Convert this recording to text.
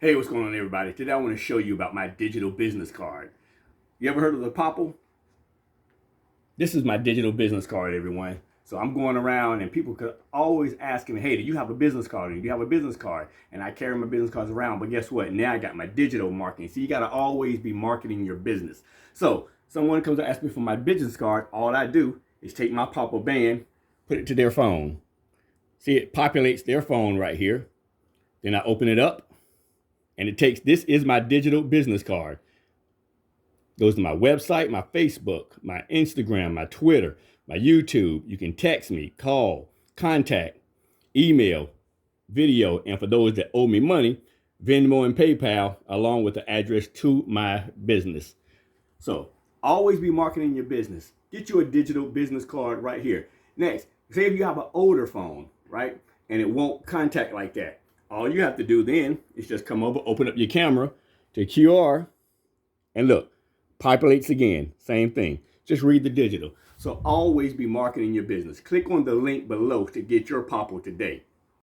Hey, what's going on, everybody? Today I want to show you about my digital business card. You ever heard of the POPL? This is my digital business card, everyone. So I'm going around and people could always ask me, hey, do you have a business card? Do you have a business card? And I carry my business cards around, but guess what? Now I got my digital marketing. So you got to always be marketing your business. So someone comes to ask me for my business card, all I do is take my POPL band, put it to their phone. See, it populates their phone right here. Then I open it up. And it takes, this is my digital business card. Goes to my website, my Facebook, my Instagram, my Twitter, my YouTube. You can text me, call, contact, email, video, and for those that owe me money, Venmo and PayPal, along with the address to my business. So always be marketing your business. Get you a digital business card right here. Next, say if you have an older phone, right? And it won't contact like that. All you have to do then is just come over, open up your camera to QR, and look, populates again, same thing. Just read the digital. So always be marketing your business. Click on the link below to get your POPL today.